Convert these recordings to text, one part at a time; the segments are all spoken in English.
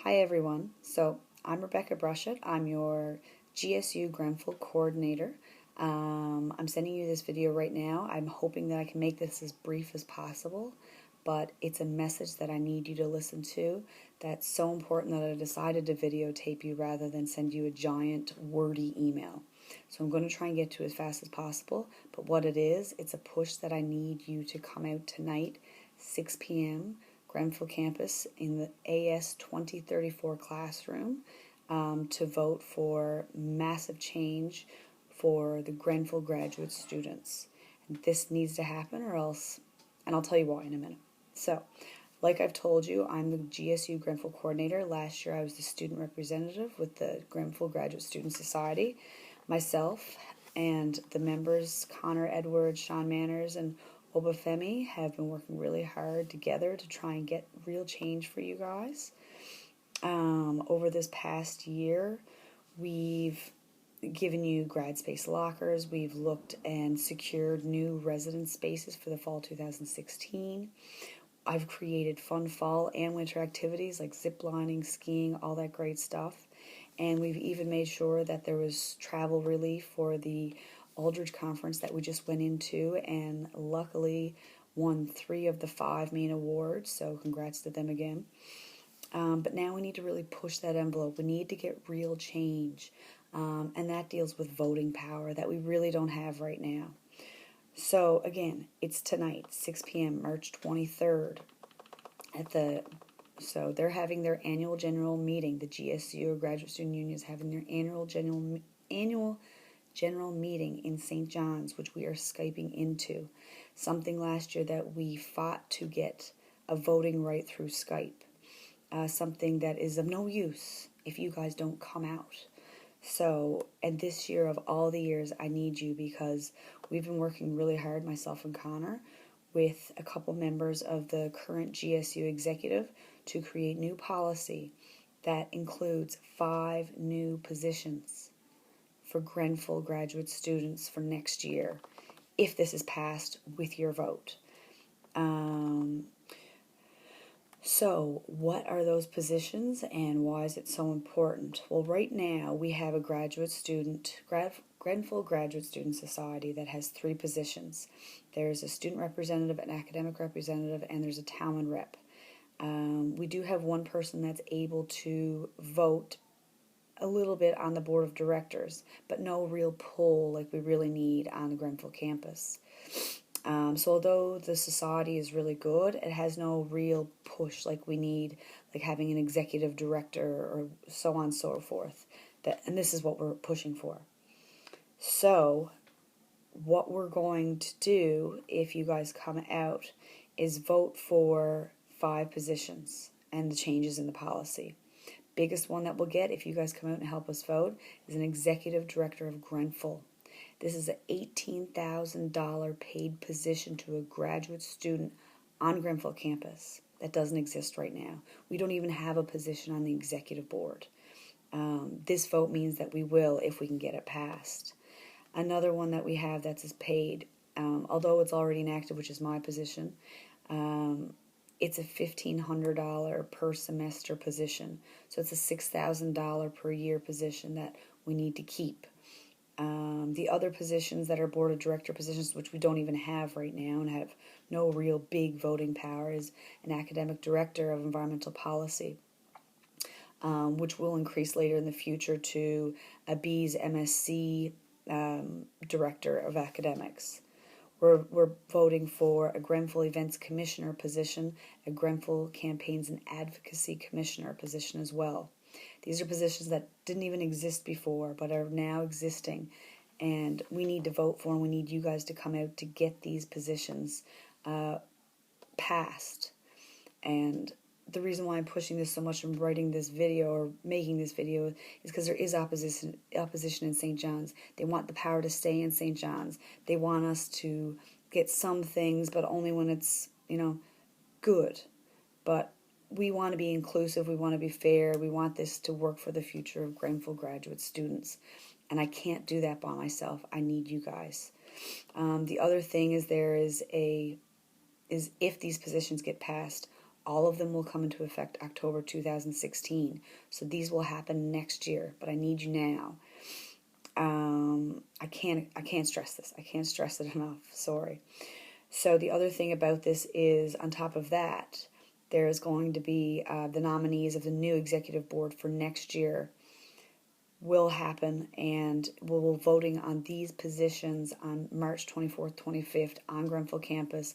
Hi everyone. So I'm Rebecca Brushett. I'm your GSU Grenfell coordinator. I'm sending you this video right now. I'm hoping that I can make this as brief as possible, but it's a message that I need you to listen to that's so important that I decided to videotape you rather than send you a giant wordy email. So I'm going to try and get to it as fast as possible, but what it is, it's a push that I need you to come out tonight, 6 p.m., Grenfell campus in the AS 2034 classroom to vote for massive change for the Grenfell graduate students. And this needs to happen or else, and I'll tell you why in a minute. So, like I've told you, I'm the GSU Grenfell coordinator. Last year I was the student representative with the Grenfell Graduate Student Society. Myself and the members, Connor Edwards, Sean Manners, and Obafemi, have been working really hard together to try and get real change for you guys. Over this past year, we've given you grad space lockers. We've looked and secured new residence spaces for the fall 2016. I've created fun fall and winter activities like zip lining, skiing, all that great stuff. And we've even made sure that there was travel relief for the Aldridge conference that we just went into, and luckily won 3 of the 5 main awards, so congrats to them again. But now we need to really push that envelope. We need to get real change, and that deals with voting power that we really don't have right now. So again, it's tonight, 6 p.m., March 23rd, so they're having their annual general meeting. The GSU, or Graduate Student Union, is having their annual general meeting in St. John's, which we are Skyping into. Something last year that we fought to get a voting right through Skype. Something that is of no use if you guys don't come out. So, and this year of all the years, I need you because we've been working really hard, myself and Connor, with a couple members of the current GSU executive to create new policy that includes 5 new positions for Grenfell graduate students for next year, if this is passed with your vote. So what are those positions and why is it so important? Well, right now we have a Grenfell Graduate Student Society that has 3 positions. There's a student representative, an academic representative, and there's a town rep. We do have one person that's able to vote a little bit on the board of directors, but no real pull like we really need on the Grenfell campus. So although the society is really good, it has no real push like we need, like having an executive director or so on and so forth. And this is what we're pushing for. So what we're going to do, if you guys come out, is vote for 5 positions and the changes in the policy. Biggest one that we'll get, if you guys come out and help us vote, is an executive director of Grenfell. This is an $18,000 paid position to a graduate student on Grenfell campus. That doesn't exist right now. We don't even have a position on the executive board. This vote means that we will if we can get it passed. Another one that we have that's paid, although it's already enacted, which is my position, it's a $1,500 per semester position. So it's a $6,000 per year position that we need to keep. The other positions that are board of director positions, which we don't even have right now and have no real big voting power, is an academic director of environmental policy, which will increase later in the future to a B's MSc director of academics. We're voting for a Grenfell Events Commissioner position, a Grenfell Campaigns and Advocacy Commissioner position as well. These are positions that didn't even exist before but are now existing, and we need to vote for, and we need you guys to come out to get these positions passed. And the reason why I'm pushing this so much and writing this video or making this video is because there is opposition in St. John's. They want the power to stay in St. John's. They want us to get some things, but only when it's, good. But we want to be inclusive. We want to be fair. We want this to work for the future of Grenfell graduate students. And I can't do that by myself. I need you guys. The other thing is if these positions get passed, All of them will come into effect October 2016. So these will happen next year, but I need you now. I can't stress this. I can't stress it enough. Sorry. So the other thing about this is, on top of that, there is going to be the nominees of the new executive board for next year will happen, and we'll be voting on these positions on March 24th, 25th on Grenfell campus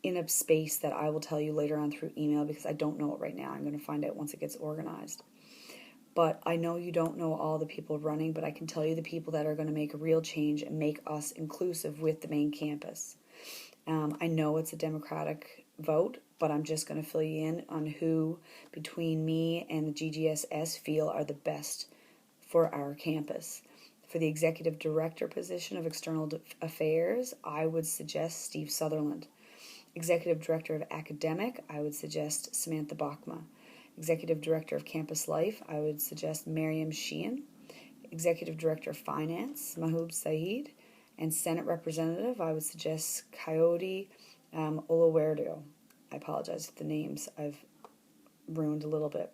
in a space that I will tell you later on through email, because I don't know it right now. I'm going to find out once it gets organized. But I know you don't know all the people running, but I can tell you the people that are going to make a real change and make us inclusive with the main campus. I know it's a Democratic vote, but I'm just going to fill you in on who, between me and the GGSS, feel are the best for our campus. For the executive director position of external affairs, I would suggest Steve Sutherland. Executive director of academic, I would suggest Samantha Bachma. Executive director of campus life, I would suggest Miriam Sheehan. Executive director of finance, Mahmoud Saeed. And Senate representative, I would suggest Coyote Olawerdo. I apologize if the names I've ruined a little bit.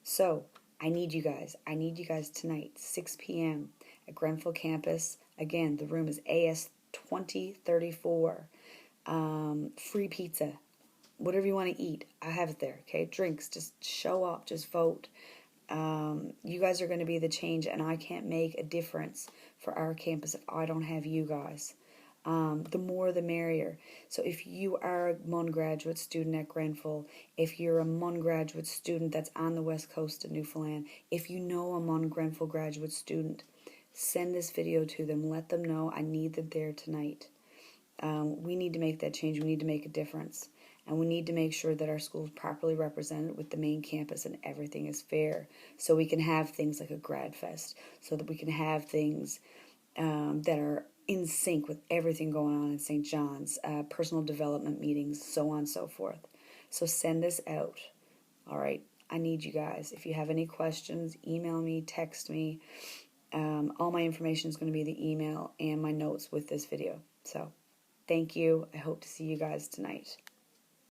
So, I need you guys. I need you guys tonight, 6 p.m. at Grenfell campus. Again, the room is AS 2034. Free pizza. Whatever you want to eat, I have it there, okay? Drinks, just show up, just vote. You guys are going to be the change, and I can't make a difference for our campus if I don't have you guys. The more the merrier. So if you are a MUN graduate student at Grenfell, if you're a MUN graduate student that's on the west coast of Newfoundland, if you know a MUN Grenfell graduate student, send this video to them. Let them know I need them there tonight. We need to make that change. We need to make a difference. And we need to make sure that our school is properly represented with the main campus and everything is fair. So we can have things like a grad fest. So that we can have things that are in sync with everything going on in St. John's. Personal development meetings, so on and so forth. So send this out. All right. I need you guys. If you have any questions, email me, text me. All my information is going to be the email and my notes with this video. So thank you. I hope to see you guys tonight.